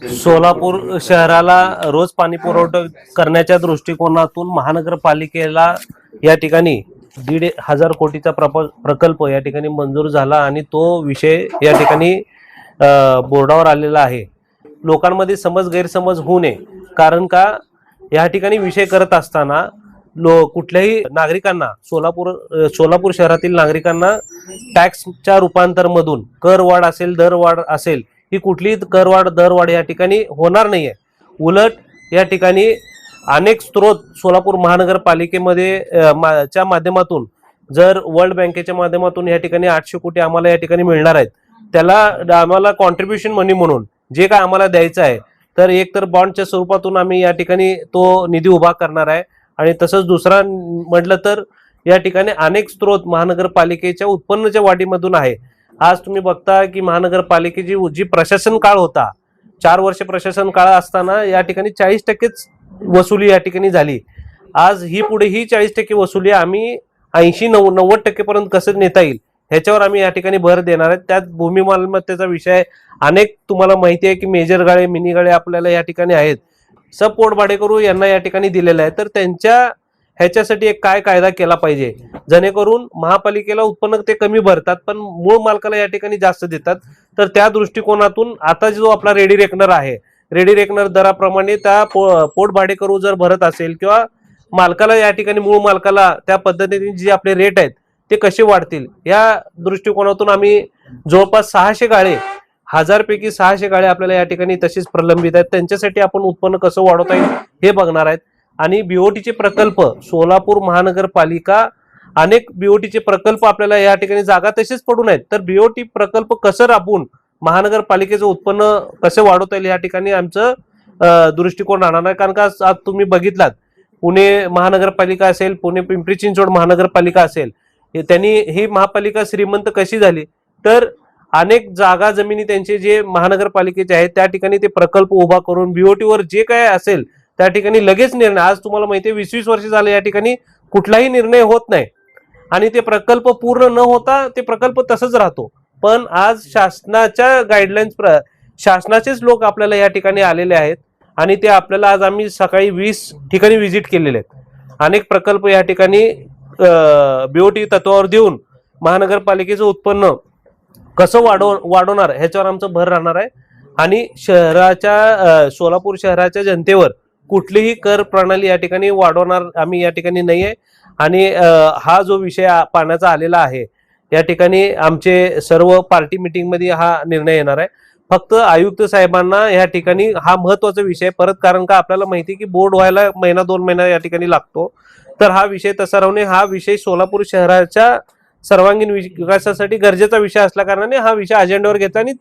सोलापूर शहराला रोज पाणी पुरवठा करण्याच्या दृष्टिकोनातून महानगरपालिकेला या ठिकाणी 1,500 कोटीचा प्रकल्प या ठिकाणी मंजूर झाला आणि तो विषय या ठिकाणी बोर्डावर आलेला आहे। लोकांमध्ये गैरसमज होऊ नये, कारण का या ठिकाणी विषय करत असताना कुठल्याही नागरिकांना सोलापूर शहरातील नागरिकांना टॅक्सच्या रूपांतर मधून करवाढ असेल दरवाढ असेल ही कुठलीही करवाढ दरवाढ या ठिकाणी होणार नाहीये। उलट या ठिकाणी अनेक स्रोत सोलापूर महानगरपालिकेमध्ये च्या माध्यमातून जर वर्ल्ड बँकेच्या माध्यमातून या ठिकाणी 800 कोटी आम्हाला या ठिकाणी मिळणार आहेत, त्याला आम्हाला कॉन्ट्रीब्युशन मनी म्हणून जे काय आम्हाला द्यायचं आहे तर एक तर बॉन्डच्या स्वरूपातून आम्ही या ठिकाणी तो निधी उभा करणार आहे। आणि तसंच दुसरा म्हटलं तर या ठिकाणी अनेक स्रोत महानगरपालिकेच्या उत्पन्नाच्या वाढीमधून आहे। आज तुम्ही बघता की महानगरपालिकेची जी प्रशासन काळ होता, 4 वर्ष प्रशासन काळ असताना या ठिकाणी 40% वसुली या ठिकाणी झाली। आज ही पुढे ही 40% वसुली आम्ही 80-90% पर्यंत कसं नेता येईल ह्याच्यावर आम्ही या ठिकाणी भर देणार आहे। त्यात भूमी मालमत्तेचा विषय अनेक तुम्हाला माहिती आहे की मेजर गाळे मिनी गाळे आपल्याला या ठिकाणी आहेत, सब पोटभाडेकरू यांना या ठिकाणी दिलेलं आहे। तर त्यांच्या ह्याच्यासाठी एक काय कायदा केला पाहिजे जेणेकरून महापालिकेला उत्पन्न ते कमी भरतात पण मूळ मालकाला या ठिकाणी जास्त देतात। तर त्या दृष्टिकोनातून आता जो आपला रेडी रेकनर आहे, रेडी रेकनर दराप्रमाणे त्या पोटभाडेकरू जर भरत असेल किंवा मालकाला या ठिकाणी मूळ मालकाला त्या पद्धतीने जे आपले रेट आहेत ते कसे वाढतील या दृष्टिकोनातून आम्ही जवळपास 600 गाळे 1000 पैकी 600 गाळे आपल्याला या ठिकाणी तसेच प्रलंबित आहेत, त्यांच्यासाठी आपण उत्पन्न कसं वाढवता येईल हे बघणार आहेत। आणि बीओटीचे प्रकल्प सोलापूर महानगरपालिका अनेक बीओटीचे प्रकल्प आपल्याला या ठिकाणी जागा तसेच पडून आहेत, तर बीओटी प्रकल्प कसं राबवून महानगरपालिकेचं उत्पन्न कसं वाढवता येईल या ठिकाणी आमचं दृष्टिकोन राहणार आहे। कारण का आज तुम्ही बघितलात पुणे महानगरपालिका असेल, पुणे पिंपरी चिंचवड महानगरपालिका असेल, त्यांनी ही महापालिका श्रीमंत कशी झाली तर अनेक जागा जमिनी त्यांचे जे महानगरपालिकेचे आहेत त्या ठिकाणी ते प्रकल्प उभा करून बीओटीवर जे काय असेल त्या ठिकाणी लगेच निर्णय, आज तुम्हाला माहिती आहे 20-20 वर्ष झाले या ठिकाणी कुठलाही निर्णय होत नाही आणि ते प्रकल्प पूर्ण न होता ते प्रकल्प तसंच राहतो। पण आज शासनाच्या गाईडलाईन्स शासनाचेच लोक आपल्याला या ठिकाणी आलेले आहेत आणि ते आपल्याला आज आम्ही सकाळी 20 ठिकाणी व्हिजिट केलेले आहेत। अनेक प्रकल्प या ठिकाणी बीओटी तत्वावर देऊन महानगरपालिकेचं उत्पन्न कसं वाढवणार ह्याच्यावर आमचं भर राहणार आहे। आणि सोलापूर शहराच्या जनतेवर कुठलीही कर प्रणाली या ठिकाणी वाढवणार आम्ही या ठिकाणी नाही आहे। आणि हा जो विषय पाहण्याचा आलेला आहे या ठिकाणी आमचे सर्व पार्टी मीटिंग मध्ये हा निर्णय येणार आहे। फक्त आयुक्त साहेबांना या ठिकाणी हा महत्वाचा विषय परत, कारण का आपल्याला माहिती की बोर्ड व्हायला 1-2 महिना या ठिकाणी लागतो, तर हा विषय तसा राहून हा विषय सोलापूर शहराच्या सर्वांगीण विकासासाठी गरजेचा विषय असल्या कारणाने हा विषय अजेंड्यावर घेतला आणि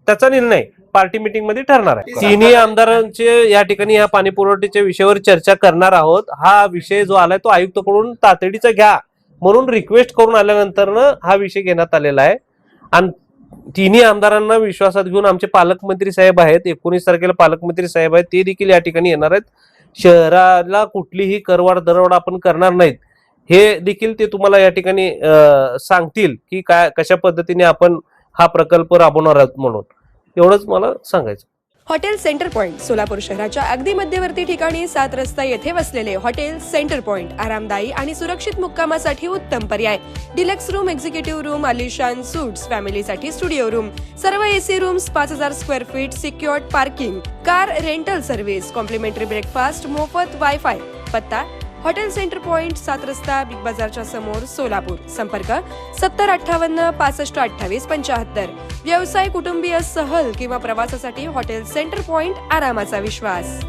त्याचा निर्णय पार्टी मीटिंग मध्ये ठरणार आहे। तिन्ही आमदारांचे या ठिकाणी या पाणी पुरवठ्याच्या विषयावर चर्चा करणार आहोत। हा विषय जो आलाय तो आयुक्तकडून तातडीचा घ्या म्हणून रिक्वेस्ट करून आल्यानंतर हा विषय घेण्यात आलेला आहे। आणि तिन्ही आमदारांना विश्वासात घेऊन आमचे पालकमंत्री साहेब आहेत, 19 तारखेला पालकमंत्री साहेब आहेत, ते देखील या ठिकाणी येणार आहेत। शहराला कुठलीही करवाढ दरवाढ आपण करणार नाहीत हे देखील ते तुम्हाला या ठिकाणी सांगतील की काय कशा पद्धतीने आपण हा प्रकल्प राबवणार आहोत म्हणून एवढंच मला सांगायचं। हॉटेल सेंटर पॉइंट सोलापूर शहराच्या अगदी मध्यवर्ती ठिकाणी 7 रस्ता येथे वसलेले हॉटेल सेंटर पॉइंट आरामदायी आणि सुरक्षित मुक्कामासाठी उत्तम पर्याय। डिलक्स रूम, एक्झिक्युटिव्ह रूम, आलिशान सूट्स, फॅमिलीसाठी स्टुडिओ रूम, सर्व AC rooms, 5000 square feet, secured parking, car rental service, complimentary breakfast, मोफत वायफाय। पत्ता हॉटेल सेंटर पॉइंट, 7 रस्ता, बिग बाजारच्या समोर, सोलापूर। संपर्क 7058 6528 75। व्यवसाय, कुटुंबीय, सहल किंवा प्रवासासाठी हॉटेल सेंटर पॉइंट आरामाचा विश्वास।